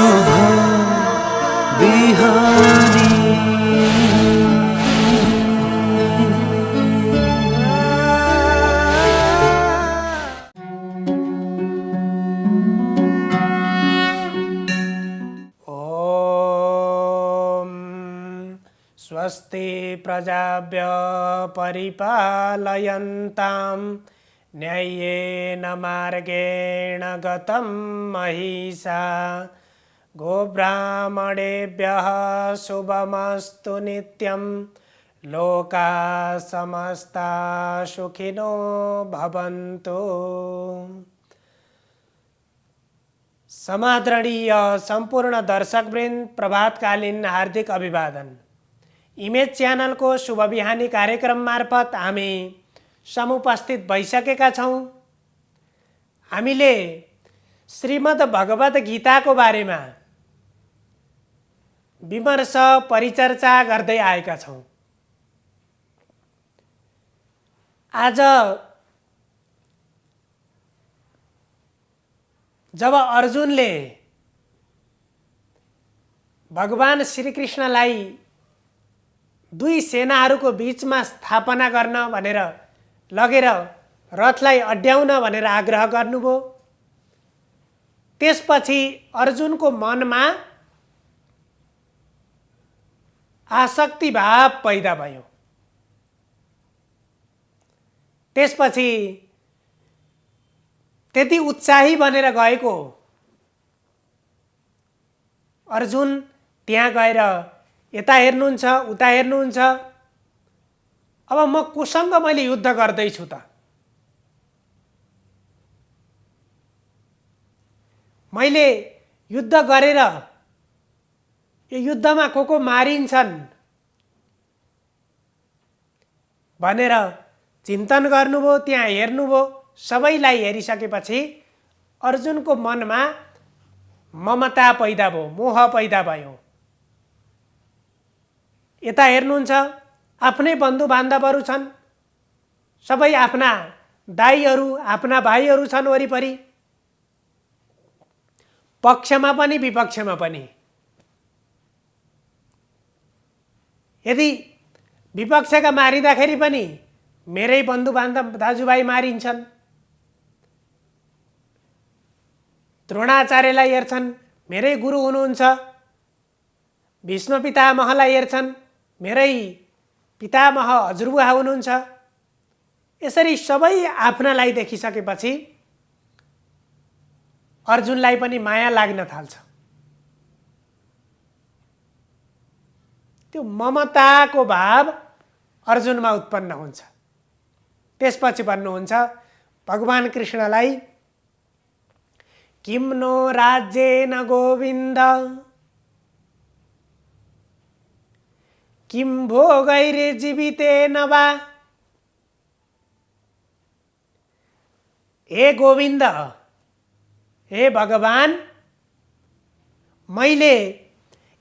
शुभ बिहानी। स्वस्ति प्रजाभ्य परिपालयन्तां न्याय्येन मार्गेण गतं महिषा। गोब्राह्मणेभ्यः शुभमस्तु नित्यं। लोकाः समस्ताः सुखिनो भवन्तु। समादरणीय सम्पूर्ण दर्शकवृन्द, प्रभातकालीन हार्दिक अभिवादन। इमेज च्यानल को शुभ बिहानी कार्यक्रम मार्फत हामी समुपस्थित भइसकेका छौं। हामीले श्रीमद् भगवत गीता को बारेमा विमर्श परिचर्चा गर्दै आएका छौं। आज जब अर्जुनले भगवान श्रीकृष्णलाई दुई सेनाहरूको बीचमा स्थापना गर्न भनेर लगेर रथलाई अड्याउन भनेर आग्रह गर्नुभयो, त्यसपछि अर्जुनको मनमा आसक्ति भाव पैदा भयो। त्यसपछि त्यति उत्साही बनेर गएको अर्जुन त्यहाँ गएर यता हेर्नुहुन्छ उता हेर्नुहुन्छ, अब म कोसँग मैले युद्ध गर्दैछु त? मैले युद्ध गरेर यो युद्धमा को मारिन्छन् भनेर चिन्तन गर्नुभयो। त्यहाँ हेर्नुभयो, सबैलाई हेरिसकेपछि अर्जुनको मनमा ममता पैदा भयो, मोह पैदा भयो। यता हेर्नुहुन्छ, आफ्नै बन्धु बान्धवहरू छन्, सबै आफ्ना दाइहरू आफ्ना भाइहरू छन् वरिपरि, पक्षमा पनि विपक्षमा पनि। यदि विपक्षका मारिँदाखेरि पनि मेरै बन्धु बान्धव दाजुभाइ मारिन्छन्, द्रोणाचार्यलाई हेर्छन्, मेरै गुरु हुनुहुन्छ, भीष्म पितामहलाई हेर्छन्, मेरै पितामह हजुरबुवा हुनुहुन्छ। यसरी सबै आफ्नालाई देखिसकेपछि अर्जुनलाई पनि माया लाग्न थाल्छ। त्यो ममताको भाव अर्जुनमा उत्पन्न हुन्छ। त्यसपछि भन्नुहुन्छ भगवान कृष्णलाई, किम नो राज्येन गोविन्द किम भोगैर्जीवितेन वा। हे गोविन्द, हे भगवान, मैले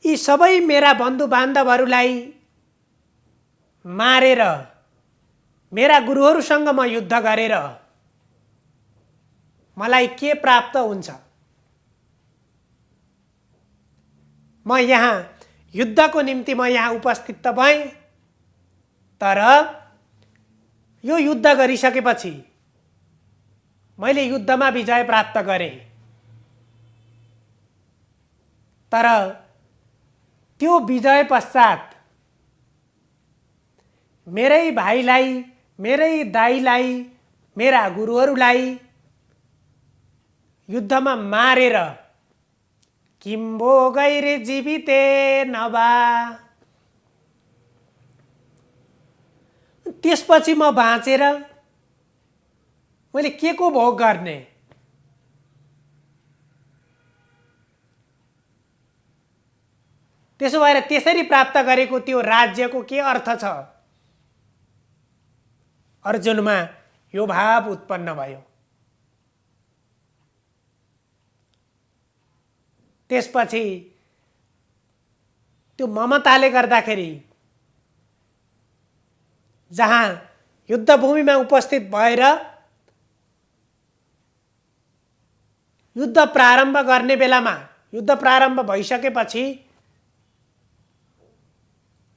यी सबै मेरा बन्धु बान्धवहरूलाई मारेर मेरा गुरुहरूसँग म युद्ध गरेर मलाई के प्राप्त हुन्छ? म यहाँ युद्धको निम्ति म यहाँ उपस्थित त भएँ, तर यो युद्ध गरिसकेपछि मैले युद्धमा विजय प्राप्त गरेँ, तर त्यो विजय पश्चात मेरै भाइलाई मेरै दाइलाई मेरा गुरुहरूलाई युद्धमा मारेर किम भोगैर्जीवितेन वा, त्यसपछि म बाँचेर मैले के को भोग गर्ने? त्यसो भएर त्यसरी प्राप्त गरेको त्यो राज्यको के अर्थ छ? अर्जुनमा यो भाव उत्पन्न भयो। त्यसपछि त्यो ममताले गर्दाखेरि जहाँ युद्धभूमिमा उपस्थित भएर युद्ध प्रारम्भ गर्ने बेलामा युद्ध प्रारम्भ भइसकेपछि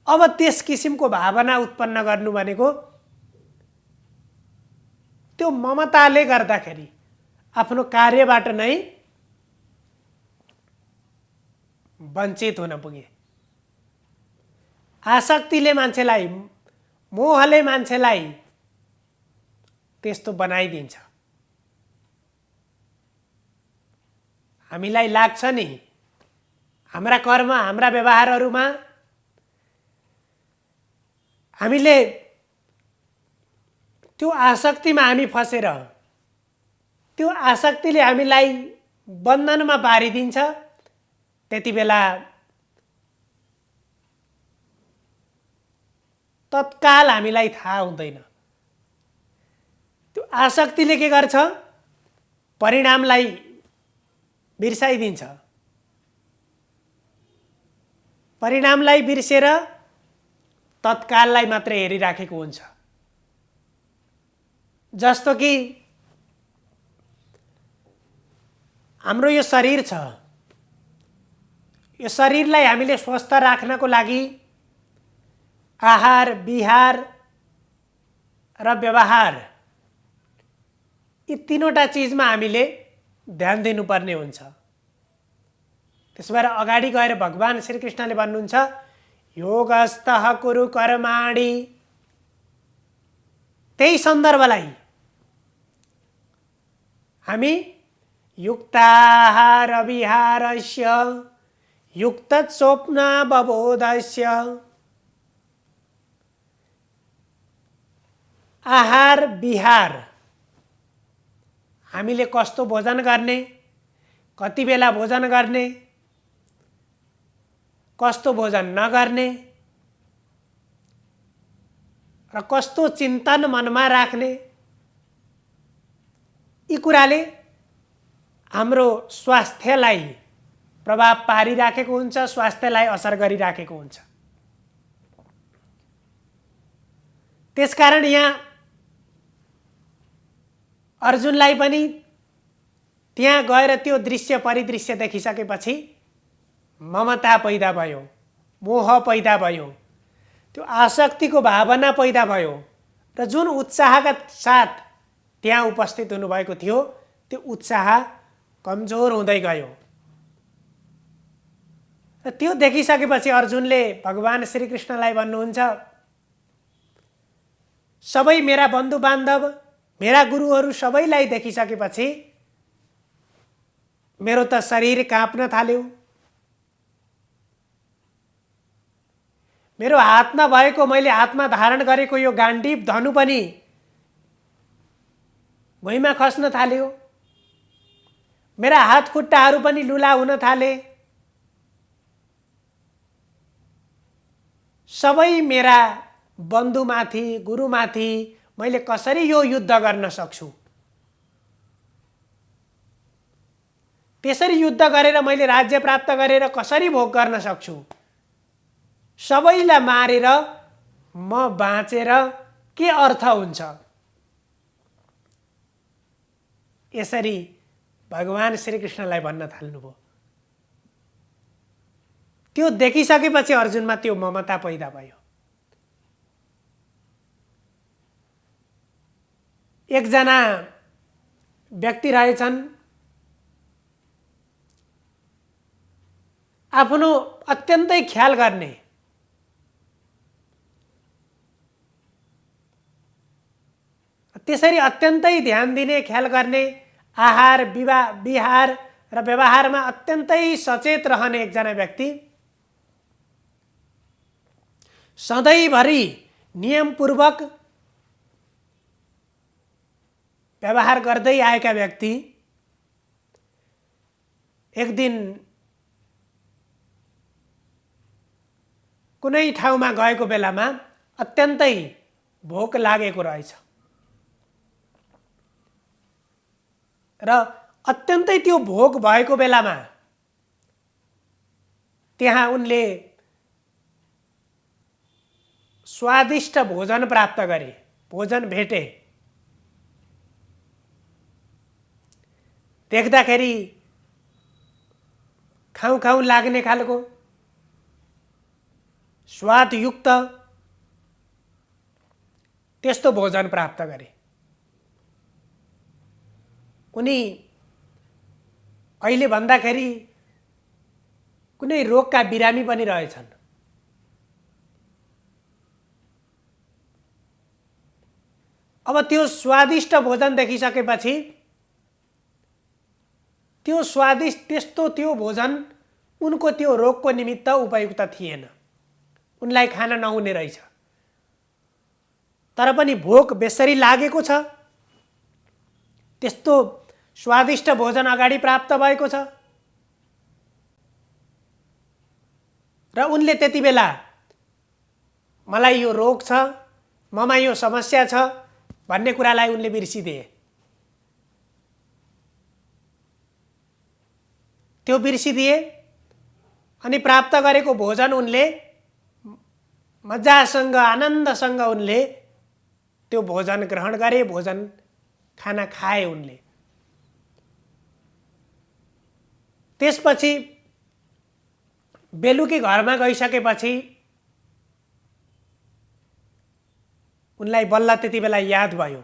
अब त्यस किसिमको भावना उत्पन्न गर्नु भनेको त्यो ममताले गर्दाखेरि आफ्नो कार्यबाट नै वञ्चित हुन पुगे। आसक्तिले मान्छेलाई, मोहले मान्छेलाई त्यस्तो बनाइदिन्छ। हामीलाई लाग्छ नि हाम्रा कर्म, हाम्रा व्यवहारहरूमा हामीले त्यो आसक्तिमा हामी फसेर त्यो आसक्तिले हामीलाई बन्धनमा पारिदिन्छ। त्यति बेला तत्काल हामीलाई थाहा हुँदैन। त्यो आसक्तिले के गर्छ? परिणामलाई बिर्साइदिन्छ। परिणामलाई बिर्सेर तत्काललाई मात्र हेरिराखेको हुन्छ। जस्तो कि हाम्रो यो शरीर छ, यो शरीरलाई हामीले स्वस्थ राख्नको लागि आहार, विहार र व्यवहार यी तीनवटा चिजमा हामीले ध्यान दिनुपर्ने हुन्छ। त्यसो भएर अगाडि गएर भगवान श्रीकृष्णले भन्नुहुन्छ योगस्तः कुरु कर्माणि। त्यही सन्दर्भलाई हामी युक्ताहार विहारस्य युक्त स्वप्नावबोधस्य, आहार विहार हामीले कस्तो भोजन गर्ने, कति बेला भोजन गर्ने, कस्तो भोजन नगर्ने र कस्तो चिन्तन मनमा राख्ने, यी कुराले हाम्रो स्वास्थ्यलाई प्रभाव पारिराखेको हुन्छ, स्वास्थ्यलाई असर गरिराखेको हुन्छ। त्यसकारण यहाँ अर्जुनलाई पनि त्यहाँ गएर त्यो दृश्य परिदृश्य देखिसकेपछि ममता पैदा भयो, मोह पैदा भयो, त्यो आसक्तिको भावना पैदा भयो र जुन उत्साहका साथ त्यहाँ उपस्थित हुनुभएको थियो त्यो उत्साह कमजोर हुँदै गयो। र त्यो देखिसकेपछि अर्जुनले भगवान श्रीकृष्णलाई भन्नुहुन्छ सबै मेरा बन्धु बान्धव, मेरा गुरुहरू सबैलाई देखिसकेपछि मेरो त शरीर काँप्न थाल्यो। मेरो हातमा भएको, मैले हातमा धारण गरेको यो गाण्डीव धनु पनि भुइँमा खस्न थाल्यो। मेरा हात खुट्टाहरू पनि लुला हुन थाले। सबै मेरा बन्धुमाथि, गुरुमाथि मैले कसरी यो युद्ध गर्न सक्छु? त्यसरी युद्ध गरेर मैले राज्य प्राप्त गरेर कसरी भोग गर्न सक्छु? सबैलाई मारेर म बाँचेर के अर्थ हुन्छ? यसरी भगवान श्रीकृष्णलाई भन्न थाल्नुभयो। त्यो देखिसकेपछि अर्जुनमा त्यो ममता पैदा भयो। एकजना व्यक्ति रहेछन्, आफ्नो अत्यन्तै ख्याल गर्ने, त्यसरी अत्यन्तै ध्यान दिने, ख्याल गर्ने, आहार विहार र व्यवहारमा अत्यन्तै सचेत रहने एकजना व्यक्ति, सधैँभरि नियमपूर्वक व्यवहार गर्दै आएका व्यक्ति एक दिन कुनै ठाउँमा गएको बेलामा अत्यन्तै भोक लागेको रहेछ र अत्यन्तै त्यो भोक भएको बेलामा त्यहाँ उनले स्वादिष्ट भोजन प्राप्त गरे, भोजन भेटे। देख्दाखेरि खाउँ खाउँ लाग्ने खालको स्वादयुक्त त्यस्तो भोजन प्राप्त गरे। उनी अहिले भन्दाखेरि कुनै रोगका बिरामी पनि रहेछन्। अब त्यो स्वादिष्ट भोजन देखिसकेपछि त्यो स्वादिष्ट त्यस्तो त्यो भोजन उनको त्यो रोगको निमित्त उपयुक्त थिएन, उनलाई खान नहुने रहेछ। तर पनि भोक बेसरी लागेको छ, त्यस्तो स्वादिष्ट भोजन अगाडि प्राप्त भएको छ र उनले त्यति बेला मलाई यो रोग छ, ममा यो समस्या छ भन्ने कुरालाई उनले बिर्सिदिए। त्यो बिर्सिदिए अनि प्राप्त गरेको भोजन उनले मजासँग आनन्दसँग उनले त्यो भोजन ग्रहण गरे, भोजन खाना खाए उनले। त्यसपछि बेलुकी घरमा गइसकेपछि उनलाई बल्ल त्यति बेला याद भयो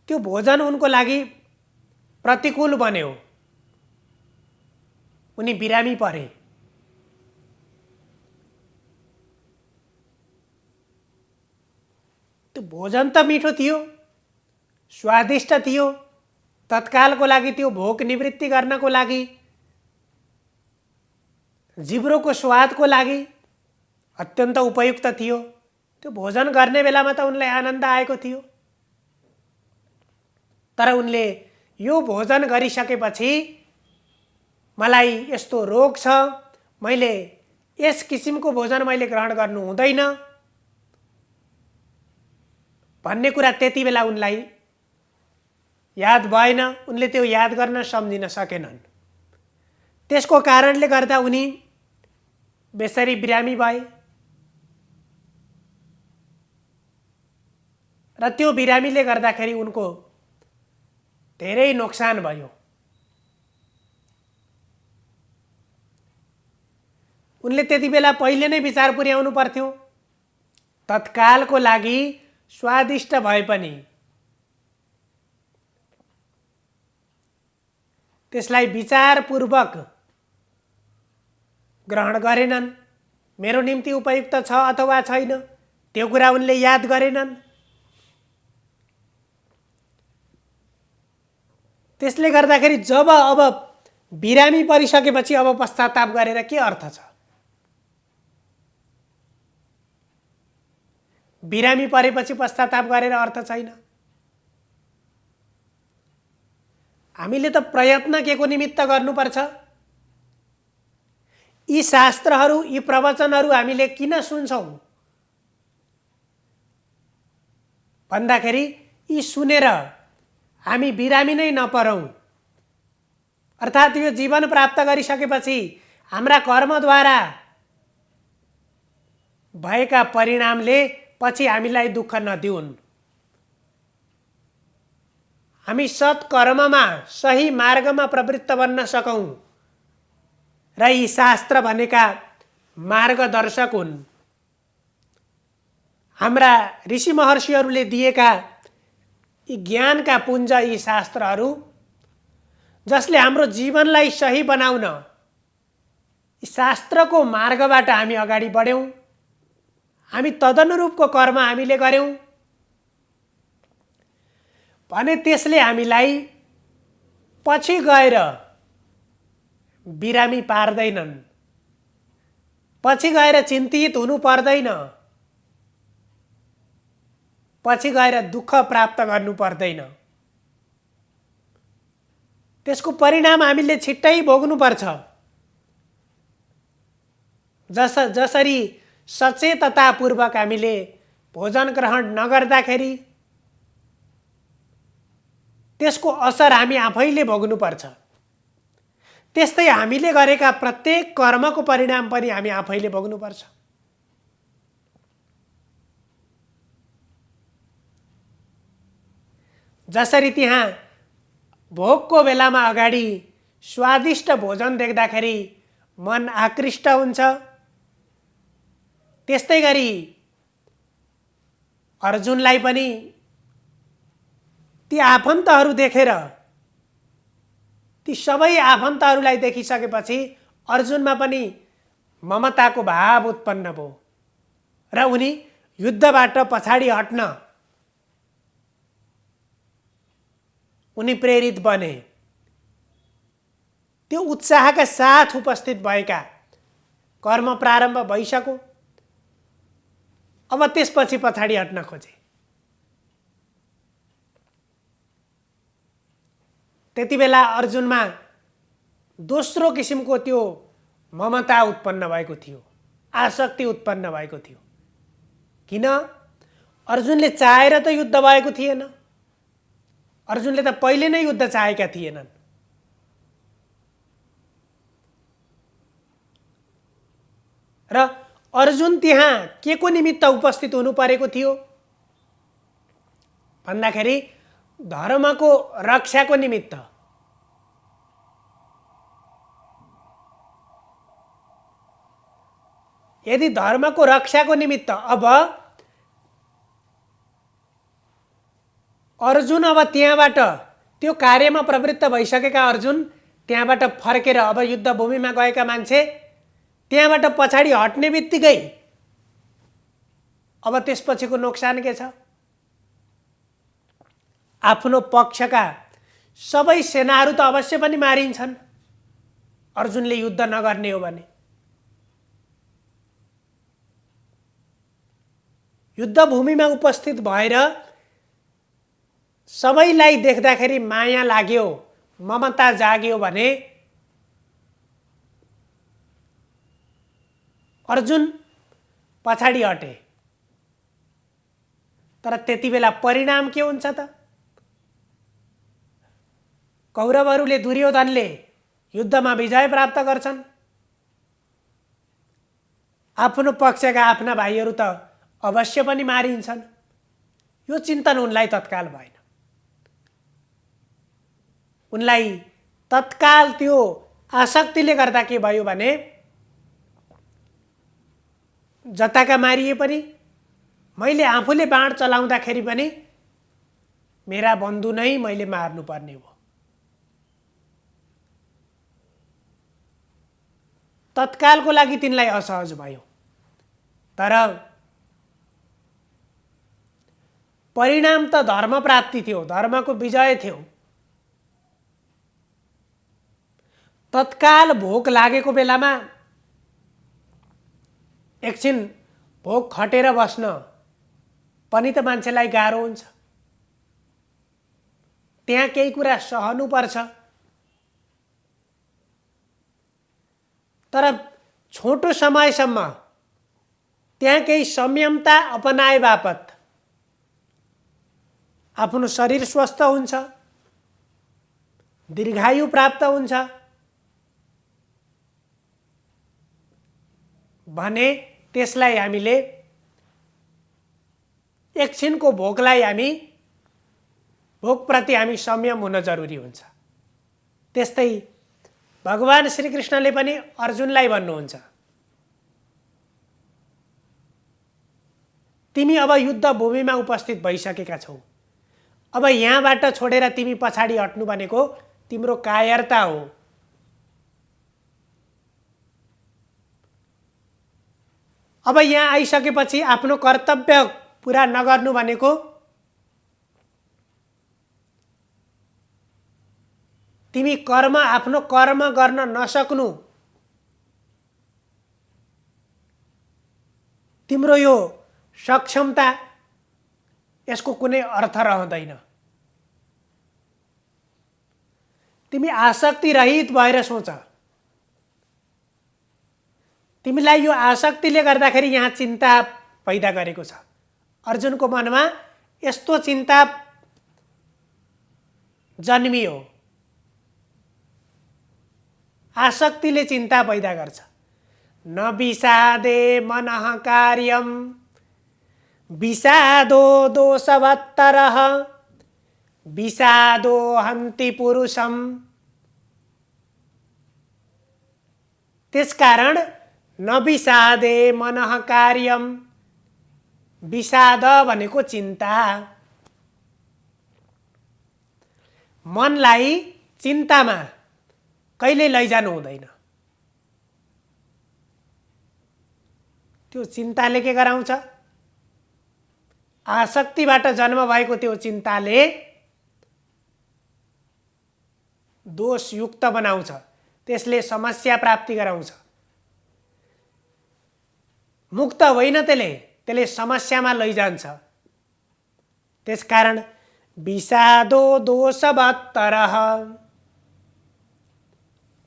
त्यो भोजन उनको लागि प्रतिकूल बन्यो। उनी बिरामी परे। त्यो भोजन त मिठो थियो, स्वादिष्ट थियो, तत्कालको लागि त्यो भोक निवृत्ति गर्नको लागि, जिब्रोको स्वादको लागि अत्यन्त उपयुक्त थियो। त्यो भोजन गर्ने बेलामा त उनलाई आनन्द आएको थियो। तर उनले यो भोजन गरिसकेपछि मलाई यस्तो रोग छ, मैले यस किसिमको भोजन मैले ग्रहण गर्नु हुँदैन भन्ने कुरा त्यति बेला उनलाई याद भएन। उनले त्यो याद गर्न सम्झिन सकेनन्। त्यसको कारणले गर्दा उनी बेसरी बिरामी भए र त्यो बिरामीले गर्दाखेरि उनको धेरै नोक्सान भयो। उनले त्यति बेला पहिले नै विचार पुर्याउनु पर्थ्यो, तत्कालको लागि स्वादिष्ट भए पनि त्यसलाई विचारपूर्वक ग्रहण गरेनन्। मेरो निम्ति उपयुक्त छ अथवा छैन त्यो कुरा उनले याद गरेनन्। त्यसले गर्दाखेरि जब अब बिरामी परिसकेपछि अब पश्चाताप गरेर के अर्थ छ? बिरामी परेपछि पश्चाताप गरेर अर्थ छैन। हामीले त प्रयत्न के को निमित्त गर्नुपर्छ? यी शास्त्रहरू, यी प्रवचनहरू हामीले किन सुन्छौँ भन्दाखेरि यी सुनेर हामी बिरामी नै नपरौँ, अर्थात् यो जीवन प्राप्त गरिसकेपछि हाम्रा कर्मद्वारा भएका परिणामले पछि हामीलाई दुःख नदिउन्। हामी सत्कर्ममा, सही मार्गमा प्रवृत्त बन्न सकौँ र यी शास्त्र भनेका मार्गदर्शक हुन्। हाम्रा ऋषि महर्षिहरूले दिएका यी ज्ञानका पुञ्ज, यी शास्त्रहरू जसले हाम्रो जीवनलाई सही बनाउन यी शास्त्रको मार्गबाट हामी अगाडि बढ्यौँ, हामी तदनुरूपको कर्म हामीले गर्यौँ भने त्यसले हामीलाई पछि गएर बिरामी पार्दैनन्, पछि गएर चिन्तित हुनु पर्दैन, पछि गएर दुःख प्राप्त गर्नु पर्दैन। त्यसको परिणाम हामीले छिट्टै भोग्नुपर्छ। जसरी सचेततापूर्वक हामीले भोजन ग्रहण नगर्दाखेरि त्यसको असर हामी आफैले भोग्नुपर्छ, त्यस्तै हामीले गरेका प्रत्येक कर्मको परिणाम पनि हामी आफैले भोग्नुपर्छ। जसरी त्यहाँ भोकको बेलामा अगाडि स्वादिष्ट भोजन देख्दाखेरि मन आकृष्ट हुन्छ। त्यस्तै गरी अर्जुनलाई पनि ती आफन्तहरू देखेर, ती सबै आफन्तहरूलाई देखिसकेपछि अर्जुनमा पनि ममताको भाव उत्पन्न भयो र उनी युद्धबाट पछाडि हट्न उनी प्रेरित बने। त्यो उत्साहका साथ उपस्थित भएका कर्म प्रारम्भ भइसक्यो। अब त्यसपछि पछाडि हट्न खोजे। त्यति बेला अर्जुनमा दोस्रो किसिमको त्यो ममता उत्पन्न भएको थियो, आसक्ति उत्पन्न भएको थियो। किन? अर्जुनले चाहेर त युद्ध भएको थिएन। अर्जुनले त पहिले नै युद्ध चाहेका थिएनन्। र अर्जुन त्यहाँ के को निमित्त उपस्थित हुनु परेको थियो भन्दाखेरि धर्मको रक्षाको निमित्त। यदि धर्मको रक्षाको निमित्त अब अर्जुन अब त्यहाँबाट त्यो कार्यमा प्रवृत्त भइसकेका अर्जुन त्यहाँबाट फर्केर अब युद्ध भूमिमा गएका मान्छे त्यहाँबाट पछाडि हट्ने बित्तिकै अब त्यसपछिको नोक्सान के छ? आफ्नो पक्षका सबै सेनाहरू त अवश्य पनि मारिन्छन् अर्जुनले युद्ध नगर्ने हो भने। युद्ध भूमिमा उपस्थित भएर सबैलाई देख्दाखेरि माया लाग्यो, ममता जाग्यो भने अर्जुन पछाडि हटे। तर त्यति बेला परिणाम के हुन्छ त? कौरवहरूले, दुर्योधनले युद्धमा विजय प्राप्त गर्छन्। आफ्नो पक्षका आफ्ना भाइहरू त अवश्य पनि मारिन्छन्। यो चिन्तन उनलाई तत्काल भएन। उनलाई तत्काल त्यो आसक्तिले गर्दा के भयो भने जताका मारिए पनि मैले आफूले बाण चलाउँदाखेरि पनि मेरा बन्धु नै मैले मार्नुपर्ने हो। तत्कालको लागि तिनलाई असहज भयो। तर परिणाम त धर्म प्राप्ति थियो, धर्मको विजय थियो। तत्काल भोक लागेको बेलामा एकछिन भोक खटेर बस्न पनि त मान्छेलाई गाह्रो हुन्छ। त्यहाँ केही कुरा सहनुपर्छ। तर छोटो समयसम्म त्यहाँ केही संयमता अपनाए बापत आफ्नो शरीर स्वस्थ हुन्छ, दीर्घायु प्राप्त हुन्छ भने त्यसलाई हामीले एकछिनको भोकलाई भोकप्रति हामी संयम हुन जरुरी हुन्छ। त्यस्तै भगवान श्रीकृष्णले पनि अर्जुनलाई भन्नुहुन्छ, तिमी अब युद्ध भूमिमा उपस्थित भइसकेका छौ। अब यहाँबाट छोडेर तिमी पछाडि हट्नु भनेको तिम्रो कायरता हो। अब यहाँ आइसकेपछि आफ्नो कर्तव्य पुरा नगर्नु भनेको तिमी आफ्नो कर्म गर्न नसक्नु। तिम्रो यो सक्षमता यसको कुनै अर्थ रहँदैन। तिमी आसक्ति रहित भएर सोच। तिमीलाई यो आसक्तिले गर्दाखेरि यहाँ चिन्ता पैदा गरेको छ। अर्जुनको मनमा यस्तो चिन्ता जन्मियो। आसक्तिले चिन्ता पैदा गर्छ। न विषादे मनः कार्यम विषादो दोषवत्तरः विषादो हन्ति पुरुषम त्यसकारण नविषादे मनः कार्यम, विषाद भनेको चिन्ता। मनलाई चिन्तामा कहिले लैजानु हुँदैन। त्यो चिन्ताले के गराउँछ? आसक्तिबाट जन्म भएको त्यो चिन्ताले दोषयुक्त बनाउँछ, त्यसले समस्या प्राप्ति गराउँछ। मुक्त होइन, त्यसले समस्यामा लैजान्छ। त्यसकारण विषादो दोषवत्तरः,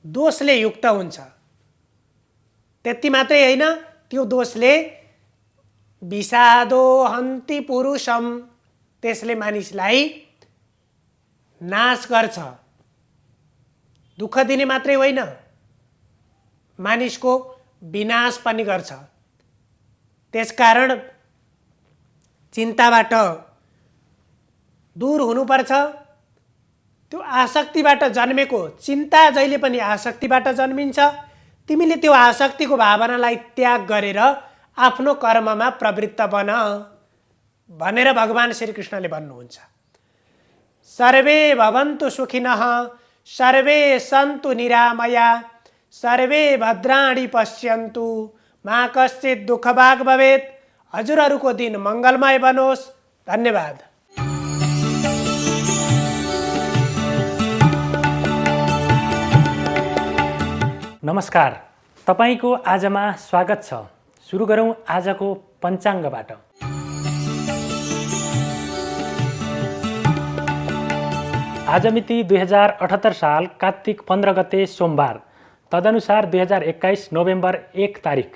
दोषले युक्त हुन्छ। त्यति मात्रै होइन, त्यो दोषले विषादो हन्ति पुरुषम, त्यसले मानिसलाई नाश गर्छ। दुःख दिने मात्रै होइन, मानिसको विनाश पनि गर्छ। त्यसकारण चिन्ताबाट दूर हुनुपर्छ। त्यो आसक्तिबाट जन्मेको चिन्ता जहिले पनि आसक्तिबाट जन्मिन्छ। तिमीले त्यो आसक्तिको भावनालाई त्याग गरेर आफ्नो कर्ममा प्रवृत्त बन भनेर भगवान श्रीकृष्णले भन्नुहुन्छ। सर्वे भवन्तु सुखिनः, सर्वे सन्तु निरामया, सर्वे भद्राणि पश्यन्तु, मा कश्चित् दुःखभाग् भवेत्। हजुरहरूको दिन मङ्गलमय बनोस्। धन्यवाद। नमस्कार, तपाईको आजमा स्वागत छ। सुरु गरौँ आजको पञ्चाङ्गबाट। आज मिति 2078 साल कार्तिक 15 गते सोमबार, तदनुसार 2021 नोभेम्बर 1 तारिक,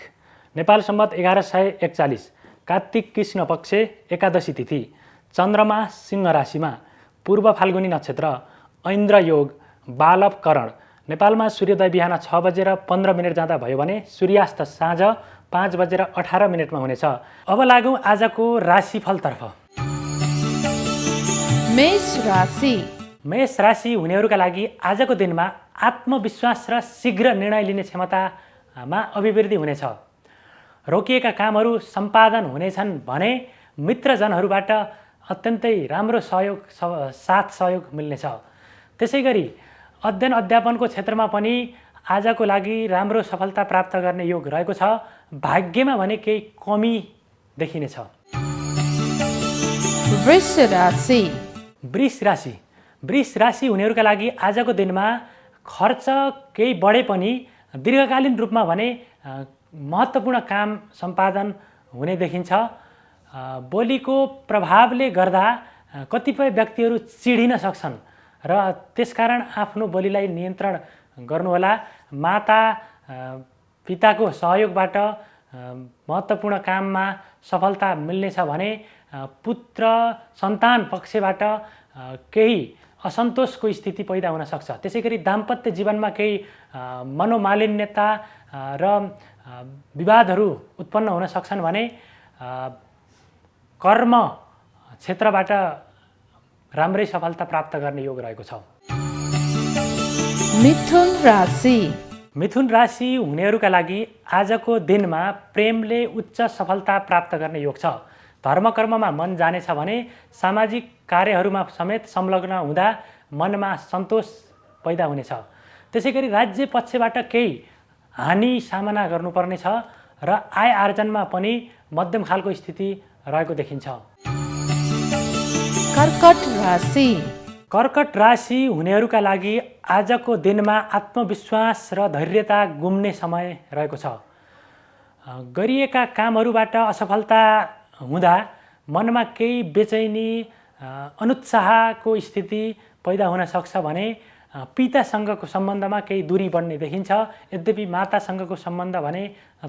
नेपाल सम्वत 1141 कार्तिक कृष्ण पक्ष एकादशी तिथि, चन्द्रमा सिंह राशिमा, पूर्व फाल्गुनी नक्षत्र, ऐन्द्र योग, बालव करण। नेपालमा सूर्योदय बिहान 6:15 जाँदा भयो भने सूर्यास्त साँझ 5:18 हुनेछ। अब लागौँ आजको राशिफलतर्फ। मेष राशि। मेष राशि हुनेहरूका लागि आजको दिनमा आत्मविश्वास र शीघ्र निर्णय लिने क्षमतामा अभिवृद्धि हुनेछ। रोकिएका कामहरू सम्पादन हुनेछन् भने मित्रजनहरूबाट अत्यन्तै राम्रो सहयोग मिल्नेछ। त्यसैगरी अध्ययन अध्यापनको क्षेत्रमा पनि आजको लागि राम्रो सफलता प्राप्त गर्ने योग रहेको छ। भाग्यमा भने केही कमी देखिनेछ। वृष राशि। वृष राशि हुनेहरूका लागि आजको दिनमा खर्च केही बढे पनि दीर्घकालीन रूपमा भने महत्त्वपूर्ण काम सम्पादन हुने देखिन्छ। बोलीको प्रभावले गर्दा कतिपय व्यक्तिहरू चिडिन सक्छन् र त्यसकारण आफ्नो बोलीलाई नियन्त्रण गर्नुहोला। माता पिताको सहयोगबाट महत्त्वपूर्ण काममा सफलता मिल्नेछ भने पुत्र सन्तान पक्षबाट केही असन्तोषको स्थिति पैदा हुन सक्छ। त्यसैगरी दाम्पत्य जीवनमा केही मनोमालिन्यता र विवादहरू उत्पन्न हुन सक्छन् भने कर्म क्षेत्रबाट राम्रै सफलता प्राप्त गर्ने योग रहेको छ। मिथुन राशि। मिथुन राशि हुनेहरूका लागि आजको दिनमा प्रेमले उच्च सफलता प्राप्त गर्ने योग छ। धर्मकर्ममा मन जानेछ भने सामाजिक कार्यहरूमा समेत संलग्न हुँदा मनमा सन्तोष पैदा हुनेछ। त्यसैगरी राज्य पक्षबाट केही हानि सामना गर्नुपर्नेछ र आय आर्जनमा पनि मध्यम खालको स्थिति रहेको देखिन्छ। कर्कट राशि। कर्कट राशि हुनेहरूका लागि आजको दिनमा आत्मविश्वास र धैर्यता गुम्ने समय रहेको छ। गरिएका कामहरूबाट असफलता हुँदा मनमा केही बेचैनी अनुत्साहको स्थिति पैदा हुन सक्छ भने पितासँगको सम्बन्धमा केही दूरी बढ्ने देखिन्छ। यद्यपि मातासँगको सम्बन्ध भने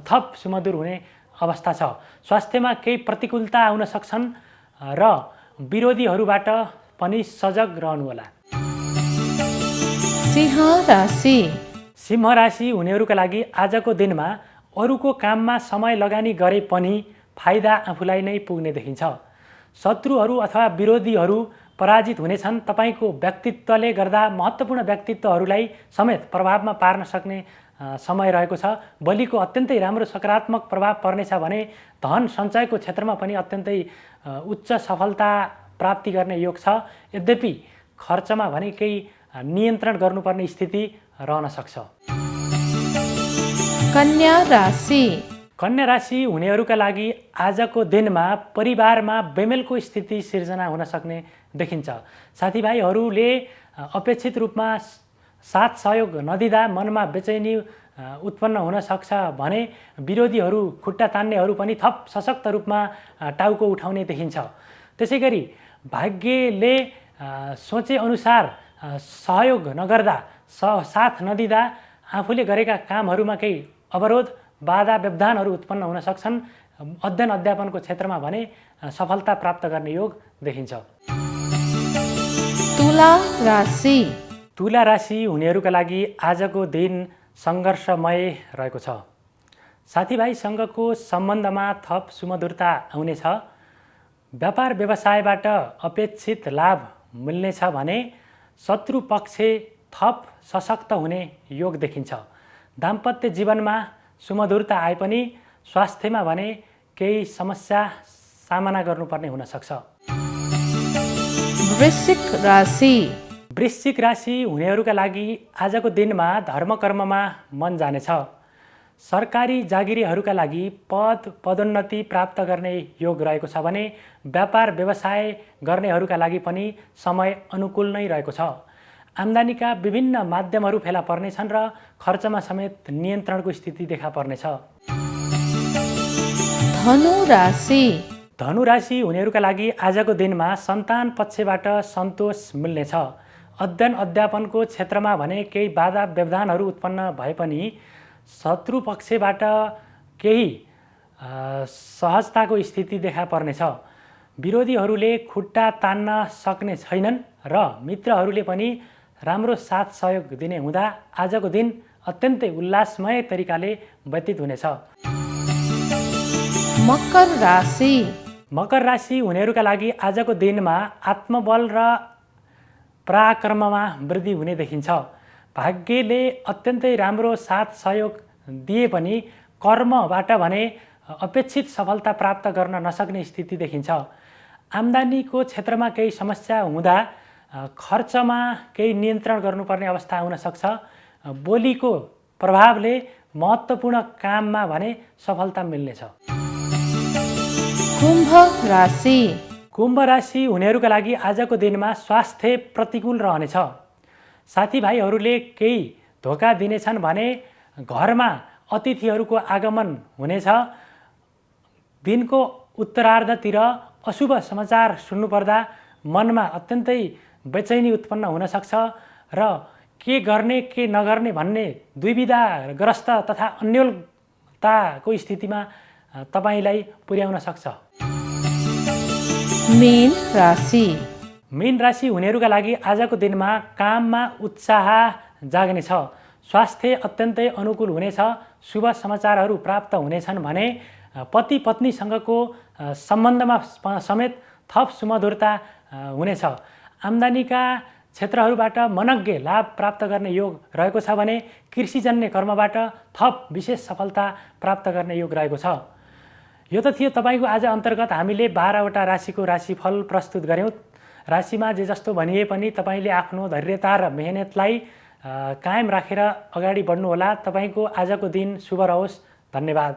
थप सुमधुर हुने अवस्था छ। स्वास्थ्यमा केही प्रतिकूलता आउन सक्छन् र विरोधीहरूबाट पनि सजग रहनुहोला। सिंह राशि। सिंह राशि हुनेहरूका लागि आजको दिनमा अरूको काममा समय लगानी गरे पनि फाइदा आफूलाई नै पुग्ने देखिन्छ। शत्रुहरू अथवा विरोधीहरू पराजित हुनेछन्। तपाईँको व्यक्तित्वले गर्दा महत्त्वपूर्ण व्यक्तित्वहरूलाई समेत प्रभावमा पार्न सक्ने समय रहेको छ। बलिको अत्यन्तै राम्रो सकारात्मक प्रभाव पर्नेछ भने धन सञ्चयको क्षेत्रमा पनि अत्यन्तै उच्च सफलता प्राप्ति गर्ने योग छ। यद्यपि खर्चमा भने केही नियन्त्रण गर्नुपर्ने स्थिति रहन सक्छ। कन्या राशि। कन्या राशि हुनेहरूका लागि आजको दिनमा परिवारमा बेमेलको स्थिति सिर्जना हुन सक्ने देखिन्छ। साथीभाइहरूले अपेक्षित रूपमा साथ सहयोग नदिँदा मनमा बेचैनी उत्पन्न हुन सक्छ भने विरोधीहरू खुट्टा तान्नेहरू पनि थप सशक्त रूपमा टाउको उठाउने देखिन्छ। त्यसैगरी भाग्यले सोचे अनुसार सहयोग नगर्दा साथ नदिँदा आफूले गरेका कामहरूमा केही अवरोध बाधा व्यवधानहरू उत्पन्न हुन सक्छन्। अध्ययन अध्यापनको क्षेत्रमा भने सफलता प्राप्त गर्ने योग देखिन्छ। तुला राशि। तुला राशि हुनेहरूका लागि आजको दिन सङ्घर्षमय रहेको छ। साथीभाइसँगको सम्बन्धमा थप सुमधुरता आउनेछ। व्यापार व्यवसायबाट अपेक्षित लाभ मिल्नेछ भने शत्रु पक्ष थप सशक्त हुने योग देखिन्छ। दाम्पत्य जीवनमा सुमधुरता आए पनि स्वास्थ्यमा भने केही समस्या सामना गर्नुपर्ने हुन सक्छ। वृश्चिक राशि। वृश्चिक राशि हुनेहरूका लागि आजको दिनमा धर्म कर्ममा मन जानेछ। सरकारी जागिरीहरूका लागि पदोन्नति प्राप्त गर्ने योग रहेको छ भने व्यापार व्यवसाय गर्नेहरूका लागि पनि समय अनुकूल नै रहेको छ। आम्दानीका विभिन्न माध्यमहरू फेला पर्नेछन् र खर्चमा समेत नियन्त्रणको स्थिति देखा पर्नेछ। धनु राशि। धनु राशि हुनेहरूका लागि आजको दिनमा सन्तान पक्षबाट सन्तोष मिल्नेछ। अध्ययन अध्यापनको क्षेत्रमा भने केही बाधा व्यवधानहरू उत्पन्न भए पनि शत्रु पक्षबाट केही सहजताको स्थिति देखा पर्नेछ। विरोधीहरूले खुट्टा तान्न सक्ने छैनन् र मित्रहरूले पनि राम्रो साथ सहयोग दिने हुँदा आजको दिन अत्यन्तै उल्लासमय तरिकाले व्यतीत हुनेछ। मकर राशि। मकर राशि हुनेहरूका लागि आजको दिनमा आत्मबल र पराक्रममा वृद्धि हुने देखिन्छ। भाग्यले अत्यन्तै राम्रो साथ सहयोग दिए पनि कर्मबाट भने अपेक्षित सफलता प्राप्त गर्न नसक्ने स्थिति देखिन्छ। आम्दानीको क्षेत्रमा केही समस्या हुँदा खर्चमा केही नियन्त्रण गर्नुपर्ने अवस्था हुन सक्छ। बोलीको प्रभावले महत्त्वपूर्ण काममा भने सफलता मिल्नेछ। कुम्भ राशि। कुम्भ राशि हुनेहरूका लागि आजको दिनमा स्वास्थ्य प्रतिकूल रहनेछ। साथीभाइहरूले केही धोका दिनेछन् भने घरमा अतिथिहरूको आगमन हुनेछ। दिनको उत्तरार्धतिर अशुभ समाचार सुन्नुपर्दा मनमा अत्यन्तै बेचैनी उत्पन्न हुन सक्छ र के गर्ने के नगर्ने भन्ने दुविधाग्रस्त तथा अन्योलताको स्थितिमा तपाईलाई पुर्याउन सक्छ। मीन राशि। मीन राशि हुनेहरूका लागि आजको दिनमा काममा उत्साह जाग्नेछ। स्वास्थ्य अत्यन्तै अनुकूल हुनेछ। शुभ समाचारहरू प्राप्त हुनेछन् भने पति पत्नीसँगको सम्बन्धमा समेत थप सुमधुरता हुनेछ। आम्दानीका क्षेत्रहरूबाट मनज्ञ लाभ प्राप्त गर्ने योग रहेको छ भने कृषिजन्य कर्मबाट थप विशेष सफलता प्राप्त गर्ने योग रहेको छ। यो त थियो तपाईँको आज अन्तर्गत हामीले 12वटा राशिको राशिफल प्रस्तुत गऱ्यौँ। राशिमा जे जस्तो भनिए पनि तपाईँले आफ्नो धैर्यता र मेहनतलाई कायम राखेर अगाडि बढ्नुहोला। तपाईँको आजको दिन शुभ रहोस्। धन्यवाद।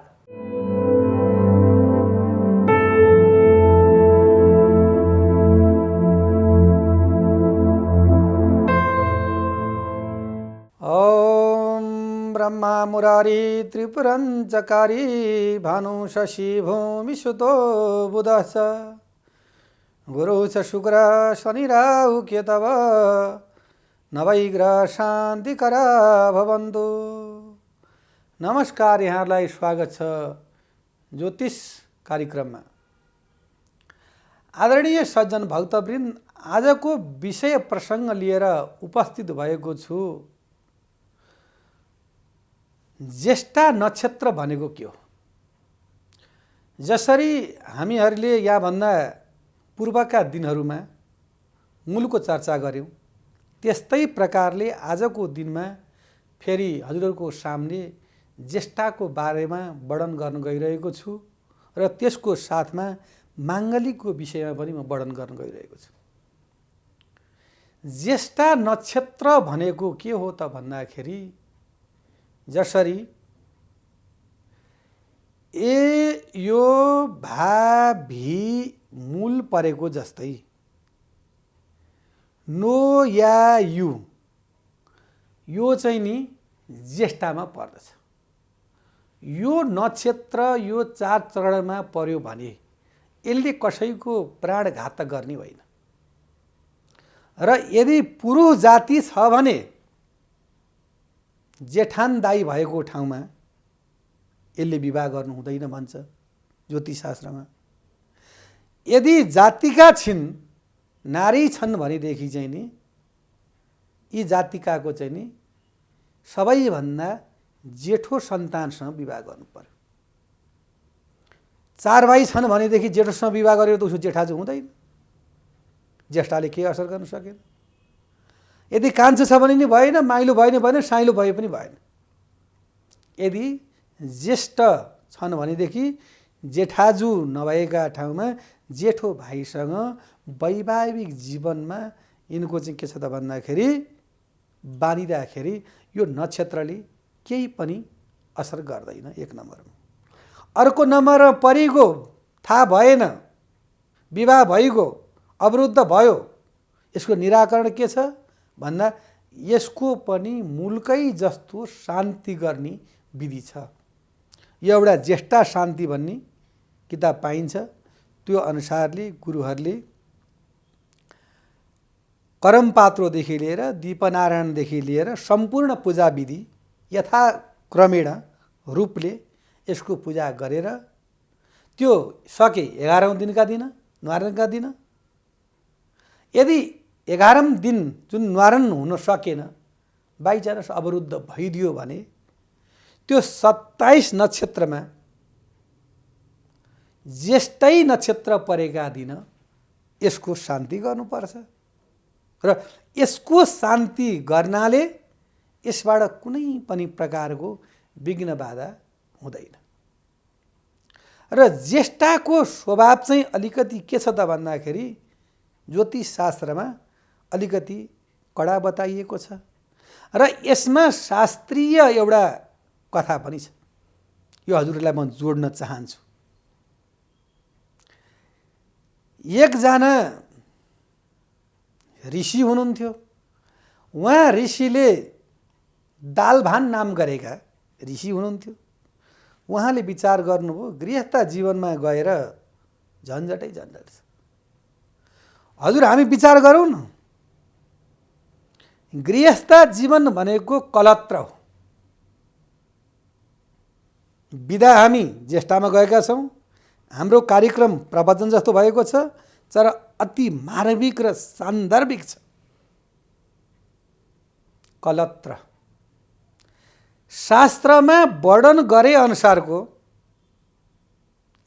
ब्रह्मा मुरारी त्रिपुरञ्चकारी भानु शशि भूमि सुतो बुधः च गुरु च शुक्र शनि राहु केतव नवैग्रह शान्तिकरा भवन्तु। नमस्कार, यहाँहरूलाई स्वागत छ ज्योतिष कार्यक्रममा। आदरणीय सज्जन भक्तवृन्द, आजको विषय प्रसङ्ग लिएर उपस्थित भएको छु। ज्येष्ठा नक्षत्र भनेको के हो? जसरी हामीहरूले यहाँभन्दा पूर्वका दिनहरूमा मूलको चर्चा गऱ्यौँ, त्यस्तै प्रकारले आजको दिनमा फेरि हजुरहरूको सामने ज्येष्ठाको बारेमा वर्णन गर्न गइरहेको छु र त्यसको साथमा माङ्गलिकको विषयमा पनि म वर्णन गर्न गइरहेको छु। ज्येष्ठा नक्षत्र भनेको के हो त भन्दाखेरि जसरी यो भा भी मूल परेको जस्तै नो या यो चाहिँ नि ज्येष्ठामा पर्दछ। यो नक्षत्र यो 4 चरणमा पर्यो भने यसले कसैको प्राणघात गर्ने होइन र यदि पुरुष जाति छ भने जेठान दाई भएको ठाउँमा यसले विवाह गर्नु हुँदैन भन्छ ज्योतिषशास्त्रमा। यदि जातिका छिन् नारी छन् भनेदेखि चाहिँ नि यी जातिकाको चाहिँ नि सबैभन्दा जेठो सन्तानसँग विवाह गर्नु पर्यो। 4 भाइ छन् भनेदेखि जेठोसँग विवाह गरेर त उसको जेठाजु हुँदैन, ज्येष्ठाले केही असर गर्न सकेन। यदि कान्छो छ भने नि भएन, माइलो भएन भएन, साइलो भए पनि भएन। यदि ज्येष्ठ छन् भनेदेखि जेठाजु नभएका ठाउँमा जेठो भाइसँग वैवाहिक जीवनमा यिनको चाहिँ के छ त भन्दाखेरि बाँधिँदाखेरि यो नक्षत्रले केही पनि असर गर्दैन, एक नम्बरमा। अर्को नम्बरमा परिगो थाहा भएन, विवाह भइगयो, अवरुद्ध भयो, यसको निराकरण के छ भन्दा यसको पनि मूलकै जस्तो शान्ति गर्ने विधि छ। यो एउटा ज्येष्ठा शान्ति भन्ने किताब पाइन्छ। त्यो अनुसारले गुरुहरूले करमपात्रोदेखि लिएर दीपनारायणदेखि लिएर सम्पूर्ण पूजा विधि यथाक्रमेण रूपले यसको पूजा गरेर त्यो सके 11औं दिनका दिन न्वारानका दिन। यदि 11औं दिन जुन न्वारान हुन सकेन, बाइचान्स अवरुद्ध भइदियो भने त्यो 27 नक्षत्रमा ज्येष्ठै नक्षत्र परेका दिन यसको शान्ति गर्नुपर्छ र यसको शान्ति गर्नाले यसबाट कुनै पनि प्रकारको विघ्न बाधा हुँदैन। र ज्येष्ठाको स्वभाव चाहिँ अलिकति के छ त भन्दाखेरि ज्योतिष शास्त्रमा अलिकति कडा बताइएको छ र यसमा शास्त्रीय एउटा कथा पनि छ। यो हजुरलाई म जोड्न चाहन्छु। एकजना ऋषि हुनुहुन्थ्यो। उहाँ ऋषिले दालभान नाम गरेका ऋषि हुनुहुन्थ्यो। उहाँले विचार गर्नुभयो गृहस्थ जीवनमा गएर झन्झटै झन्झट छ। हजुर हामी विचार गरौँ न, गृहस्थ जीवन भनेको कलत्र हो। बिदा हामी ज्येष्ठामा गएका छौँ, हाम्रो कार्यक्रम प्रवचन जस्तो भएको छ, तर अति मार्मिक र सान्दर्भिक छ। कलत्र शास्त्रमा वर्णन गरे अनुसारको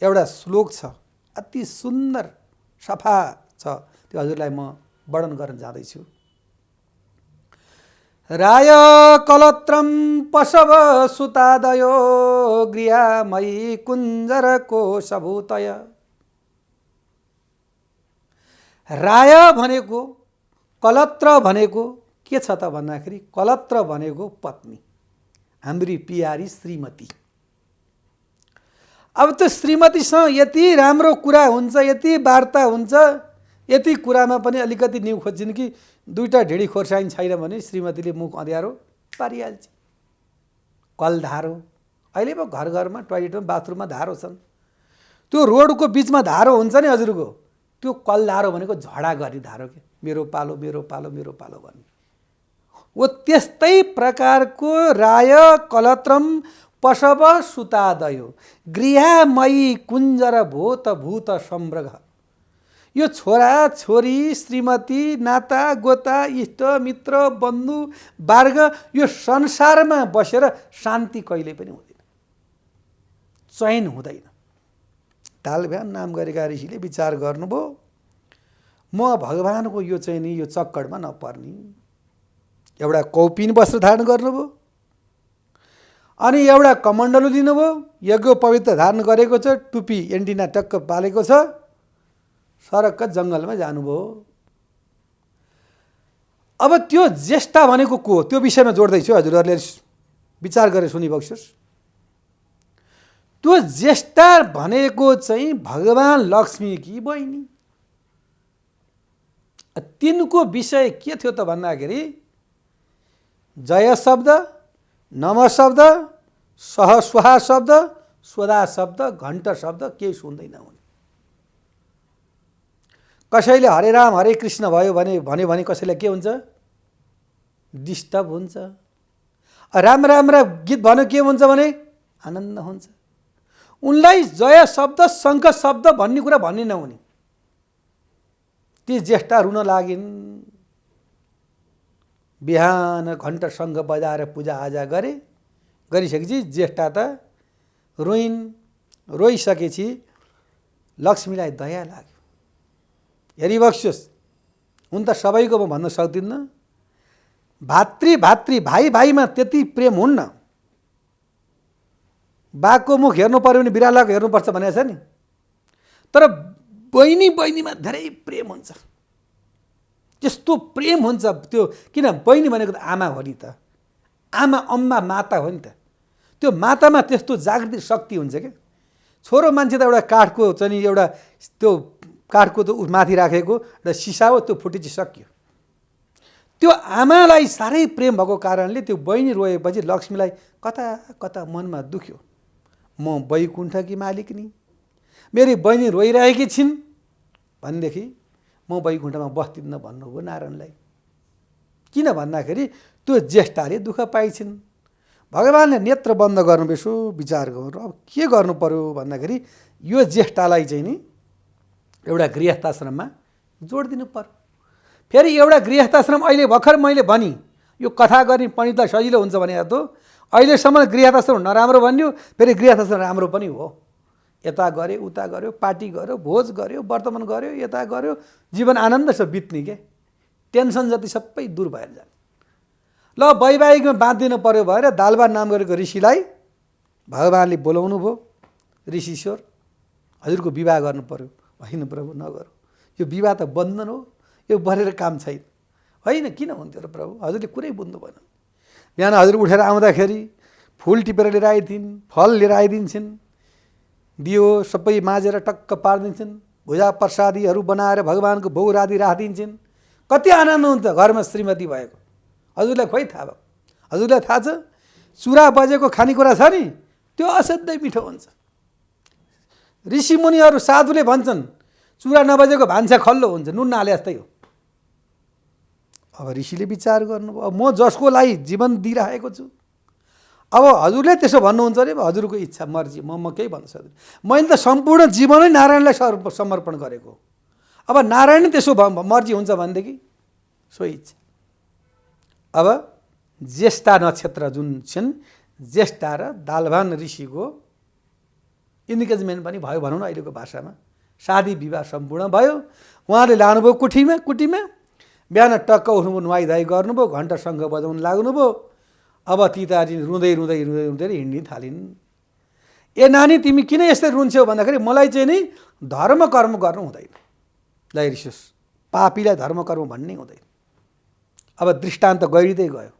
एउटा श्लोक छ, अति सुन्दर सफा छ। त्यो हजुरलाई म वर्णन गर्न जाँदैछु। राय कलत्रम पशव सुतादयो गृहमयी कुञ्जर कोशभूतय। राय भनेको कलत्र भनेको के छ त भन्दाखेरि कलत्र भनेको पत्नी, हाम्री प्यारी श्रीमती। अब त्यो श्रीमतीसँग यति राम्रो कुरा हुन्छ, यति वार्ता हुन्छ, यति कुरामा पनि अलिकति न्यु खोज्छिन् कि दुईटा ढिँडी खोर्सानी छैन भने श्रीमतीले मुख अँध्यारो पारिहाल्छ। कल धारो, अहिले पो घर घरमा टोयलेटमा बाथरुममा धारो छन्। त्यो रोडको बिचमा धारो हुन्छ नि हजुरको, त्यो कल धारो भनेको झडा गर्ने धारो के, मेरो पालो मेरो पालो मेरो पालो भन्ने हो। त्यस्तै प्रकारको राय कलत्रम पशव सुतादयो गृहमयी कुञ्जर भूत भूत सम्रग। यो छोरा छोरी श्रीमती नाता गोता इष्ट मित्र बन्धु वर्ग यो संसारमा बसेर शान्ति कहिले पनि हुँदैन, चयन हुँदैन। तालभ्याम नाम गरेका ऋषिले विचार गर्नुभयो, म भगवानको यो चाहिँ नि यो चक्करमा नपर्ने। एउटा कौपिन वस्त्र धारण गर्नुभयो, अनि एउटा कमण्डलु लिनुभयो, यज्ञ पवित्र धारण गरेको छ, टुपी एन्टिना टक्क पालेको छ, सरक्क जङ्गलमा जानुभयो। अब त्यो ज्येष्ठा भनेको को हो त्यो विषयमा जोड्दैछु, हजुरहरूले विचार गरेर सुनिबक्सोस्। त्यो ज्येष्ठा भनेको चाहिँ भगवान लक्ष्मीकी बहिनी। तिनको विषय के थियो त भन्दाखेरि जय शब्द, नम शब्द, सहस्वाहा शब्द, स्वदा शब्द, घण्ट शब्द केही सुन्दैन हुने। कसैले हरे राम हरे कृष्ण भयो भने कसैलाई के हुन्छ? डिस्टर्ब हुन्छ। राम राम र गीत भन्यो के हुन्छ भने आनन्द हुन्छ। उनलाई जय शब्द, शङ्ख शब्द भन्ने कुरा भन्ने नहुने। ती ज्येष्ठा रुन लागिन्। बिहान घण्ट शङ्ख बजाएर पूजाआजा गरिसकेपछि ज्येष्ठा त रोइन्। रोइसकेपछि लक्ष्मीलाई दया लाग्यो। हेरिबक्सोस्, हुन त सबैको म भन्न सक्दिनँ, भातृ भाइ भाइमा त्यति प्रेम हुन्न। बाघको मुख हेर्नु पर्यो भने बिरालोको हेर्नुपर्छ भनेको छ नि, तर बहिनीमा धेरै प्रेम हुन्छ। त्यस्तो प्रेम हुन्छ त्यो, किन बहिनी भनेको त आमा हो नि त, आमा अम्मा माता हो नि त। त्यो मातामा त्यस्तो जागृति शक्ति हुन्छ क्या। छोरो मान्छे त एउटा काठको चाहिँ एउटा त्यो काठको त माथि राखेको एउटा सिसा हो, त्यो फुटेपछि सक्यो। त्यो आमालाई साह्रै प्रेम भएको कारणले त्यो बहिनी रोएपछि लक्ष्मीलाई कता कता मनमा दुख्यो। म वैकुण्ठकी मालिकनी, मेरी बहिनी रोइरहेकी छिन् भनेदेखि म वैकुण्ठमा बस्दिनँ भन्नुभयो नारायणलाई। किन भन्दाखेरि त्यो ज्येष्ठाले दुःख पाइछिन्। भगवानले नेत्र बन्द गर्नु यसो विचार गर्नु। अब के गर्नु पर्यो भन्दाखेरि यो ज्येष्ठालाई चाहिँ नि एउटा गृहस्थाश्रममा जोडिदिनु पर्यो। फेरि एउटा गृहस्थाश्रम अहिले भर्खर मैले भनी यो कथा गर्ने पण्डितलाई सजिलो हुन्छ भने त अहिलेसम्म गृहस्थाश्रम नराम्रो भन्यो, फेरि गृहस्थाश्रम राम्रो पनि हो। यता गऱ्यो उता गऱ्यो, पार्टी गऱ्यो, भोज गऱ्यो, वर्तमान गऱ्यो, यता गऱ्यो, जीवन आनन्द छ बित्ने के। टेन्सन जति सबै दूर भएर जाने। ल वैवाहिकमा बाँधिनु पर्यो भएर दालबा नाम गरेको ऋषिलाई भगवानले बोलाउनु भयो। ऋषिश्वर, हजुरको विवाह गर्नु पर्यो। होइन प्रभु नगरौँ, यो विवाह त बन्धन हो, यो बढेर काम छैन। होइन किन हुन्थ्यो र प्रभु, हजुरले कुरै बुझ्नु भएन। बिहान हजुर उठेर आउँदाखेरि फुल टिपेर लिएर आइदिन्, फल लिएर आइदिन्छन्, दियो सबै माझेर टक्क पारिदिन्छन्, भुजा प्रसादीहरू बनाएर भगवानको भोग राधि राखिदिन्छन्। कति आनन्द हुन्छ घरमा श्रीमती भएको। हजुरलाई खोइ थाहा भयो? हजुरलाई थाहा छ चुरा बजेको खानेकुरा छ नि त्यो असाध्यै मिठो हुन्छ। ऋषिमुनिहरू साधुले भन्छन् चुरा नबजेको भान्सा खल्लो हुन्छ, नुन नहाले जस्तै हो। अब ऋषिले विचार गर्नुभयो, अब म जसको लागि जीवन दिइरहेको छु, अब हजुरले त्यसो भन्नुहुन्छ अरे हजुरको इच्छा मर्जी, म केही भन्न सक्दिनँ। मैले त सम्पूर्ण जीवनै नारायणलाई समर्पण गरेको। अब नारायण त्यसो मर्जी हुन्छ भनेदेखि सो इच्छा। अब ज्येष्ठा नक्षत्र जुन छन्, ज्येष्ठा र दालभान ऋषिको इन्गेजमेन्ट पनि भयो भनौँ न अहिलेको भाषामा। शादी विवाह सम्पूर्ण भयो। उहाँले लानुभयो कुटीमा, बिहान टक्क उठ्नुभयो, नुहाइधुवाइ गर्नुभयो, घण्टा शङ्ख बजाउन लाग्नुभयो। अब तिताजी रुँदै हिँड्न थालिन्। ए नानी तिमी किन यस्तै रुन्छौ भन्दाखेरि मलाई चाहिँ नि धर्म कर्म गर्नु हुँदैन। ल ऋषिस्, पापीलाई धर्म कर्म भन्ने हुँदैन। अब दृष्टान्त गइँदै गयो।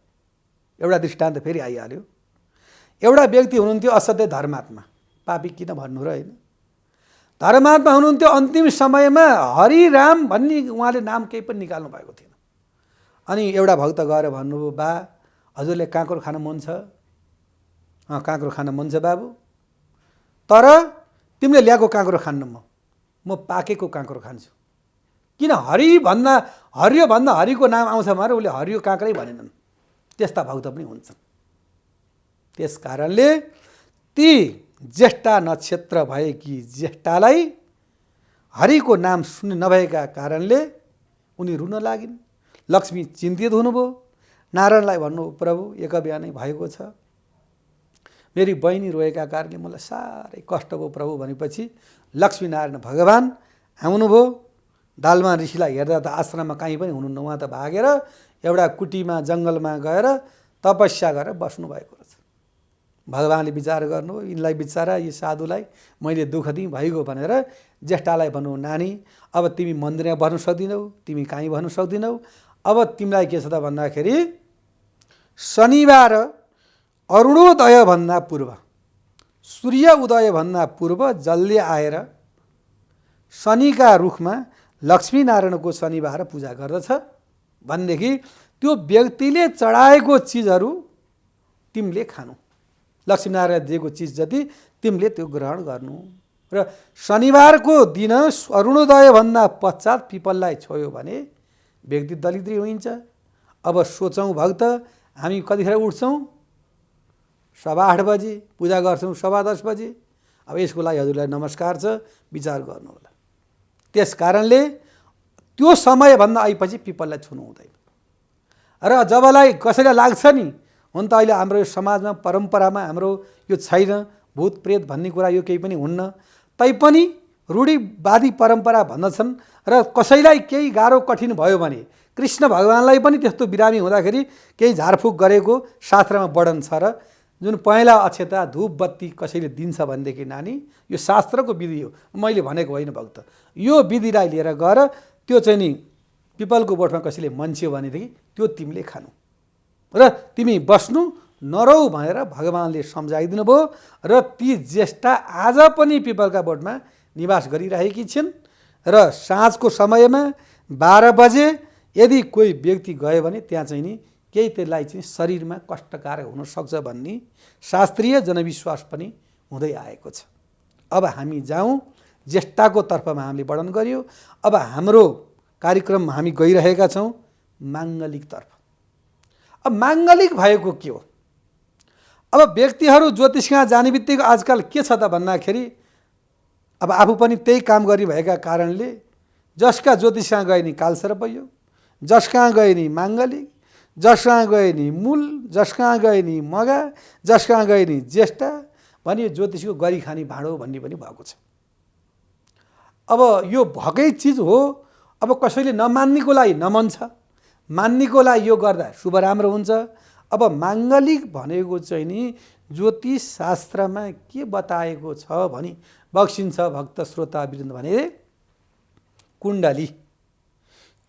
एउटा दृष्टान्त फेरि आइहाल्यो। एउटा व्यक्ति हुनुहुन्थ्यो असाध्यै धर्मात्मा, पापी किन भन्नु र होइन, धर्मात्मा हुनुहुन्थ्यो। अन्तिम समयमा हरिराम भन्ने उहाँले नाम केही पनि निकाल्नु भएको थिएन। अनि एउटा भक्त गएर भन्नुभयो, बा हजुरले काँक्रो खान मन छ? काँक्रो खान मन छ बाबु, तर तिमीले ल्याएको काँक्रो खान्न, म पाकेको काँक्रो खान्छु। किन हरियो भन्दा हरिको नाम आउँछ भनेर उसले हरियो काँक्रै भनेनन्। त्यस्ता भक्त पनि हुन्छन्। त्यस कारणले ती ज्येष्ठा नक्षत्र भएकी ज्येष्ठालाई हरिको नाम सुन्ने नभएका कारणले उनी रुन लागिन्। लक्ष्मी चिन्तित हुनुभयो। नारायणलाई भन्नु, प्रभु एक बिहानै भएको छ, मेरी बहिनी रोएका कारणले मलाई साह्रै कष्ट भयो प्रभु भनेपछि लक्ष्मीनारायण भगवान आउनुभयो। दालमा ऋषिलाई हेर्दा त आश्रममा कहीँ पनि हुनुहुन्न, उहाँ त भागेर एउटा कुटीमा जङ्गलमा गएर तपस्या गरेर बस्नुभएको रहेछ। भगवान्ले विचार गर्नु, यिनलाई बिचारा यी साधुलाई मैले दुःख दिएँ भइगयो भनेर ज्येष्ठालाई भन्नु, नानी अब तिमी मन्दिरमा बस्न सक्दिनौ, तिमी कहीँ बस्न सक्दिनौ, अब तिमीलाई के छ त भन्दाखेरि शनिबार अरुणोदयभन्दा पूर्व, सूर्य उदयभन्दा पूर्व जल्दी आएर शनिका रुखमा लक्ष्मीनारायणको शनिबार पूजा गर्दछ भनेदेखि त्यो व्यक्तिले चढाएको चिजहरू तिमीले खानु, लक्ष्मीनारायण दिएको चिज जति तिमीले त्यो ग्रहण गर्नु। र शनिबारको दिन अरुणोदयभन्दा पश्चात पिपललाई छोयो भने व्यक्ति दरिद्री हुन्छ। अब सोचौँ भक्त, हामी कतिखेर उठ्छौँ? 8:15 बजे, पूजा गर्छौँ 10:15 बजे। अब यसको लागि हजुरलाई नमस्कार छ, विचार गर्नु होला। त्यस कारणले त्यो समयभन्दा आएपछि पिपललाई छुनु हुँदैन। र जबलाई कसैलाई लाग्छ नि, हुन त अहिले हाम्रो समाजमा परम्परामा हाम्रो यो छैन, भूत प्रेत भन्ने कुरा यो केही पनि हुन्न, तैपनि रूढिवादी परम्परा भन्दछन्। र कसैलाई केही गाह्रो कठिन भयो भने कृष्ण भगवान्लाई पनि त्यस्तो बिरामी हुँदाखेरि केही झारफुक गरेको शास्त्रमा वर्णन छ। र जुन पहेँला अक्षता धूप बत्ती कसैले दिन्छ भनेदेखि नानी यो शास्त्रको विधि हो, मैले भनेको होइन भक्त। यो विधिलाई लिएर गएर त्यो चाहिँ नि पिपलको बोटमा कसैले मन्छ्यो भनेदेखि त्यो तिमीले खानु र तिमी बस्नु नरौ भनेर भगवान्ले सम्झाइदिनु भयो। र ती ज्येष्ठा आज पनि पिपलका बोटमा निवास गरिरहेकी छिन्। र साँझको समयमा 12 बजे यदि कोही व्यक्ति गयो भने त्यहाँ चाहिँ नि केही त्यसलाई चाहिँ शरीरमा कष्टकारक हुनसक्छ भन्ने शास्त्रीय जनविश्वास पनि हुँदै आएको छ। अब हामी जाउँ, ज्येष्ठाको तर्फमा हामीले वर्णन गर्यो। अब हाम्रो कार्यक्रममा हामी गइरहेका छौँ माङ्गलिकतर्फ। अब माङ्गलिक भएको के हो? अब व्यक्तिहरू ज्योतिष कहाँ जाने बित्तिकै आजकल के छ त भन्दाखेरि, अब आफू पनि त्यही काम गरिरहेका कारणले जसका ज्योतिष कहाँ गए नि कालसर्प यो, जस कहाँ गए नि माङ्गलिक, जस कहाँ गए नि मूल, जस कहाँ गए नि मगा, जस कहाँ गए नि ज्येष्ठा भने ज्योतिषको गरी खाने भाँडो भन्ने पनि भएको छ। अब यो भएकै चिज हो। अब कसैले नमान्नेको लागि नमन्छ, मान्नेको लागि यो गर्दा शुभ राम्रो हुन्छ। अब माङ्गलिक भनेको चाहिँ नि ज्योतिष शास्त्रमा के बताएको छ भने बक्सिन्छ भक्त श्रोता वृन्द भने कुण्डली।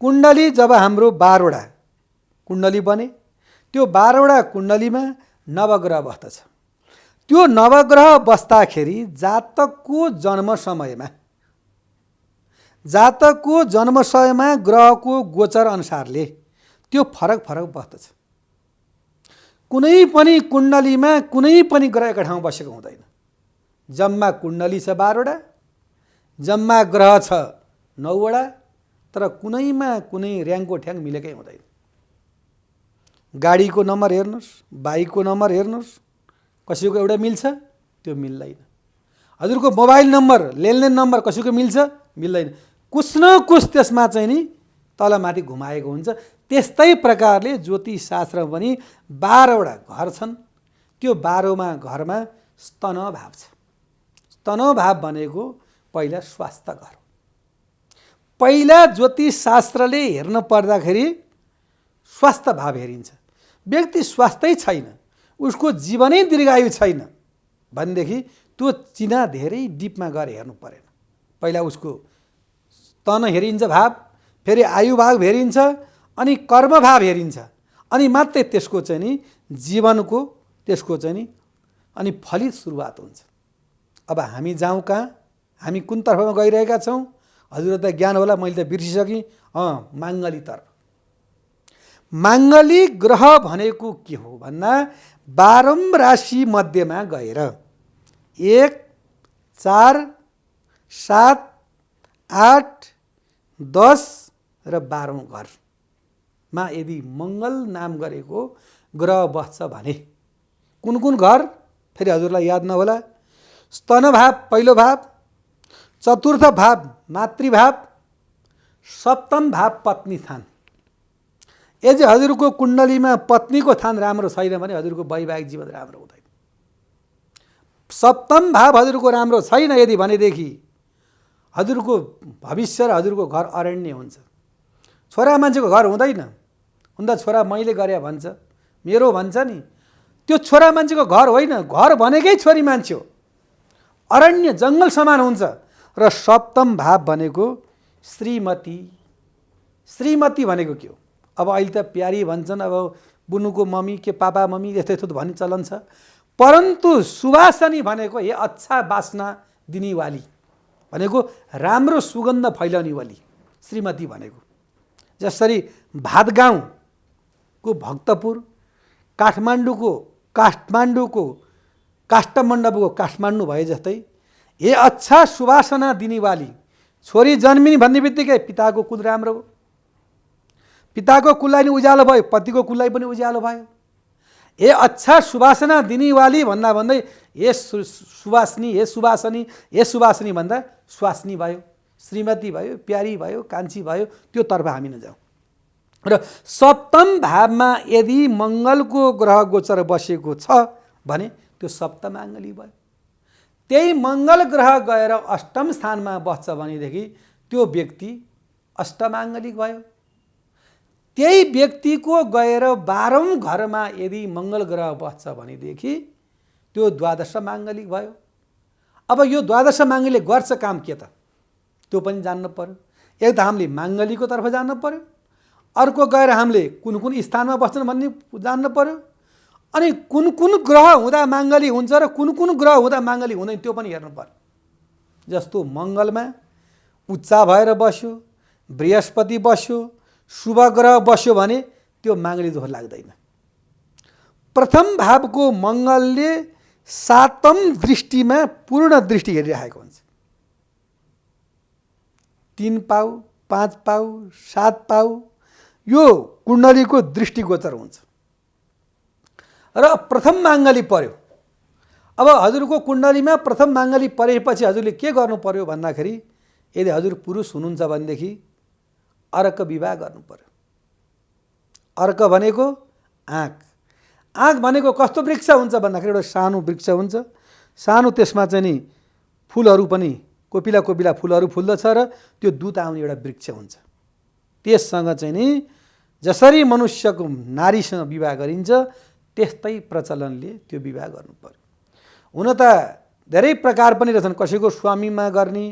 कुण्डली जब हाम्रो 12वटा कुण्डली बने, त्यो 12वटा कुण्डलीमा नवग्रह बस्दछ। त्यो नवग्रह बस्दाखेरि जातकको जन्म समयमा ग्रहको गोचर अनुसारले त्यो फरक फरक बस्दछ। कुनै पनि कुण्डलीमा कुनै पनि ग्रह एका ठाउँमा बसेको हुँदैन। जम्मा कुण्डली छ 12वटा, जम्मा ग्रह छ 9वटा, तर कुनैमा कुनै र्याङको ठ्याङ मिलेकै हुँदैन। गाडीको नम्बर हेर्नुहोस्, बाइकको नम्बर हेर्नुहोस्, कसैको एउटा मिल्छ, त्यो मिल्दैन। हजुरको मोबाइल नम्बर, लेनदेन नम्बर कसैको मिल्छ, मिल्दैन। कुछ न कुछ त्यसमा चाहिँ नि तलमाथि घुमाएको हुन्छ। त्यस्तै प्रकारले ज्योतिष शास्त्रमा पनि 12वटा घर छन्। त्यो 12मा घरमा स्तन भाव छ। स्तन भाव भनेको पहिला स्वास्थ्य घर। पहिला ज्योतिष शास्त्रले हेर्न पर्दाखेरि स्वास्थ्य भाव हेरिन्छ। व्यक्ति स्वास्थ्यै छैन, उसको जीवनै दीर्घायु छैन भनेदेखि त्यो चिना धेरै डिपमा गएर हेर्नु परेन। पहिला उसको स्तन हेरिन्छ भाव, फेरि आयु भाव हेरिन्छ, अनि कर्म भाव हेरिन्छ, अनि मात्रै त्यसको चाहिँ नि जीवनको त्यसको चाहिँ नि अनि फलित सुरुवात हुन्छ। अब हामी जाउँ कहाँ? हामी कुन तर्फमा गइरहेका छौँ? हजुरलाई त ज्ञान होला, मैले त बिर्सिसकेँ। माङ्गलिकतर्फ। माङ्गलिक ग्रह भनेको के हो भन्दा 12 राशि मध्येमा गएर 1, 4, 7, 8, 10 र 12औं घरमा यदि मङ्गल नाम गरेको ग्रह बस्छ भने कुन कुन घर फेरि हजुरलाई याद नहोला। स्तन भाव पहिलो भाव, चतुर्थ भाव मातृभाव, सप्तम भाव पत्नी स्थान। यदि हजुरको कुण्डलीमा पत्नीको स्थान राम्रो छैन भने हजुरको वैवाहिक जीवन राम्रो हुँदैन। सप्तम भाव हजुरको राम्रो छैन यदि भनेदेखि हजुरको भविष्य र हजुरको घर अरण्य हुन्छ। छोरा मान्छेको घर हुँदैन, हुँदा छोरा मैले गरे भन्छ, मेरो भन्छ नि, त्यो छोरा मान्छेको घर होइन, घर भनेकै छोरी मान्छे हो, अरण्य जङ्गल समान हुन्छ। र सप्तम भाव भनेको श्रीमती। श्रीमती भनेको के हो? अब अहिले त प्यारी भन्छन्, अब बुनुको मम्मी के पापा मम्मी यस्तो यस्तो भन्ने चलन छ, परन्तु सुवासनी भनेको हे अच्छा बास्ना दिनेवाली भनेको राम्रो सुगन्ध फैलाउने वाली श्रीमती भनेको। जसरी भातगाउँको भक्तपुर, काठमाडौँको काष्ठमण्डपको काठमाडौँ भए जस्तै हे अच्छा सुवासना दिनेवाली छोरी जन्मिने भन्ने बित्तिकै पिताको कुल राम्रो हो, पिताको कुललाई नि उज्यालो भयो, पतिको कुललाई पनि उज्यालो भयो। हे अच्छा सुवासना दिनेवाली भन्दा भन्दै हे सुवासनी, हे सुवासनी, हे सुवासनी भन्दा स्वास्नी भयो, श्रीमती भयो, प्यारी भयो, कान्छी भयो, त्यो तर्फ हामी नजाउँ। र सप्तम भावमा यदि मङ्गलको ग्रह गोचर बसेको छ भने त्यो सप्तमाङ्गली भयो। त्यही मङ्गल ग्रह गएर अष्टम स्थानमा बस्छ भनेदेखि त्यो व्यक्ति अष्टमाङ्गलिक भयो। त्यही व्यक्तिको गएर 12औं घरमा यदि मङ्गल ग्रह बस्छ भनेदेखि त्यो द्वादश माङ्गलिक भयो। अब यो द्वादश माङ्गल्य गर्छ काम के त त्यो पनि जान्नु पर्यो। एक त हामीले माङ्गलीको तर्फ जान्नु पर्यो, अर्को गएर हामीले कुन कुन स्थानमा बस्छन् भन्ने जान्नु पर्यो, अनि कुन कुन ग्रह हुँदा माङ्गली हुन्छ र कुन कुन ग्रह हुँदा माङ्गली हुँदैन त्यो पनि हेर्नु पर्यो। जस्तो मङ्गलमा उच्चा भएर बस्यो, बृहस्पति बस्यो, शुभ ग्रह बस्यो भने त्यो माङ्गली दोष लाग्दैन। प्रथम भावको मङ्गलले 7औं दृष्टिमा पूर्ण दृष्टि हेरिरहेको हुन्छ। 3 पाउ, 5 पाउ, 7 पाउ यो कुण्डलीको दृष्टिगोचर हुन्छ र प्रथम माङ्गली पर्यो। अब हजुरको कुण्डलीमा प्रथम माङ्गली परेपछि हजुरले के गर्नु पर्यो भन्दाखेरि यदि हजुर पुरुष हुनुहुन्छ भनेदेखि अर्क विवाह गर्नु पर्यो। अर्क भनेको आँख। आँख भनेको कस्तो वृक्ष हुन्छ भन्दाखेरि एउटा सानो वृक्ष हुन्छ, सानो त्यसमा चाहिँ नि फुलहरू पनि कोपिला कोपिला फुलहरू फुल्दछ र त्यो दुध आउने एउटा वृक्ष हुन्छ। त्यससँग चाहिँ नि जसरी मनुष्यको नारीसँग विवाह गरिन्छ त्यस्तै प्रचलनले त्यो विवाह गर्नु पर्यो। हुन त धेरै प्रकार पनि रहेछन्, कसैको स्वामीमा गर्ने,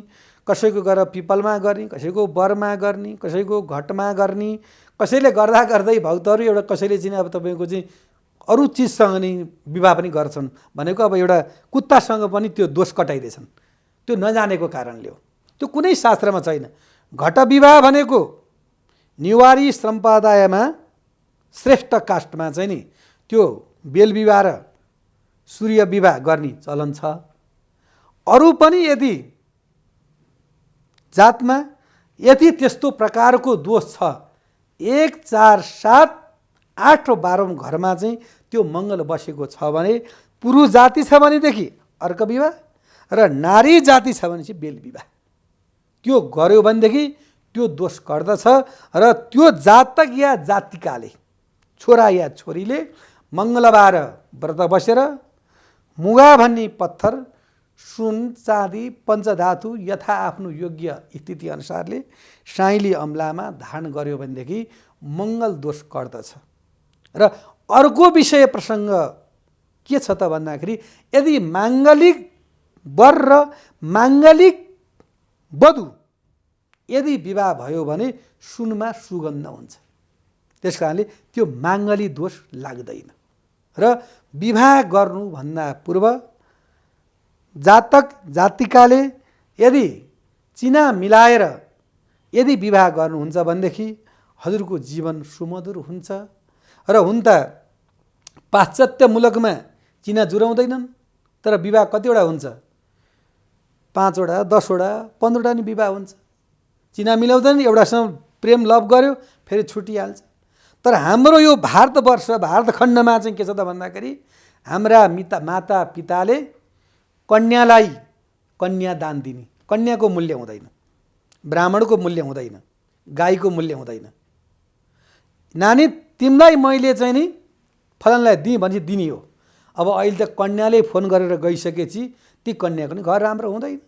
कसैको गएर पिपलमा गर्ने, कसैको बरमा गर्ने, कसैको घटमा गर्ने, कसैले गर्दा गर्दै भक्तहरू एउटा कसैले चाहिँ अब तपाईँको चाहिँ अरू चिजसँग नि विवाह पनि गर्छन् भनेको अब एउटा कुत्तासँग पनि त्यो दोष कटाइदिएछन्, त्यो नजानेको कारणले हो। त्यो कुनै शास्त्रमा छैन। घट विवाह भनेको निवारी सम्प्रदायमा श्रेष्ठ कास्टमा चाहिँ नि त्यो बेल विवाह र सूर्य विवाह गर्ने चलन छ। अरू पनि यदि जातमा यदि त्यस्तो प्रकारको दोष छ 1, 4, 7, 8 र 12औं घरमा चाहिँ त्यो मङ्गल बसेको छ भने पुरुष जाति छ भनेदेखि अर्क विवाह र नारी जाति छ भने चाहिँ बेल विवाह त्यो गर्यो भनेदेखि त्यो दोष गर्दछ र त्यो जातक या जातिकाले छोरा या छोरीले मङ्गलबार व्रत बसेर मुगा भन्ने पत्थर, सुन, चाँदी, पञ्चधातु यथा आफ्नो योग्य स्थिति अनुसारले साइली अम्लामा धारण गर्यो भनेदेखि मङ्गल दोष गर्दछ। र अर्को विषय प्रसङ्ग के छ त भन्दाखेरि यदि माङ्गलिक वर र माङ्गलिक वधु यदि विवाह भयो भने सुनमा सुगन्ध हुन्छ, त्यस कारणले त्यो माङ्गली दोष लाग्दैन। र विवाह गर्नुभन्दा पूर्व जातक जातिकाले यदि चिना मिलाएर यदि विवाह गर्नुहुन्छ भनेदेखि हजुरको जीवन सुमधुर हुन्छ। र हुन त पाश्चात्य मुलुकमा चिना जुराउँदैनन्, तर विवाह कतिवटा हुन्छ? 5 वटा, 10 वटा, 15 वटा नि विवाह हुन्छ। चिना मिलाउँदैन, एउटासँग प्रेम लभ गर्यो फेरि छुटिहाल्छ। तर हाम्रो यो भारतवर्ष भारतखण्डमा चाहिँ के छ त भन्दाखेरि हाम्रा माता पिताले कन्यालाई कन्यादान दिने, कन्याको मूल्य हुँदैन, ब्राह्मणको मूल्य हुँदैन, गाईको मूल्य हुँदैन। नानी तिमीलाई मैले चाहिँ नि फलानलाई दिएँ भने दिने हो। अब अहिले त कन्याले फोन गरेर गइसकेपछि ती कन्याको नि घर राम्रो हुँदैन,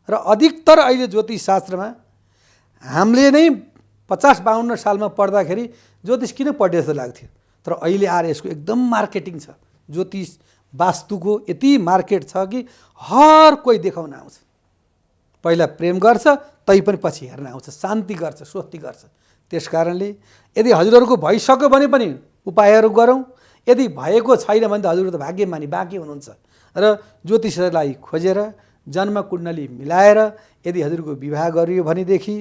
र अधिकतर अहिले ज्योतिष शास्त्रमा हामीले नै 50-52 सालमा पढ्दाखेरि ज्योतिष किन पढ्ने जस्तो लाग्थ्यो, तर अहिले आएर यसको एकदम मार्केटिङ छ। ज्योतिष वास्तुको यति मार्केट छ कि हर कोही देखाउन आउँछ। पहिला प्रेम गर्छ, तै पनि पछि हेर्न आउँछ, शान्ति गर्छ, स्वस्ति गर्छ। त्यस कारणले यदि हजुरहरूको भइसक्यो भने पनि उपायहरू गरौँ, यदि भएको छैन भने त हजुरहरू त भाग्यमानी बाँकी हुनुहुन्छ। र ज्योतिषलाई खोजेर जन्म कुण्डली मिलाएर यदि हजुरको विवाह गरियो भनेदेखि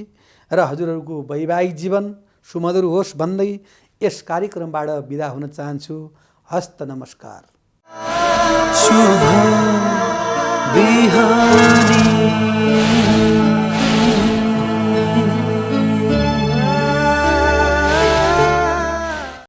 र हजुरहरूको वैवाहिक जीवन सुमधुर होस् भन्दै यस कार्यक्रमबाट बिदा हुन चाहन्छु। हस्त नमस्कार। शुभ बिहानी।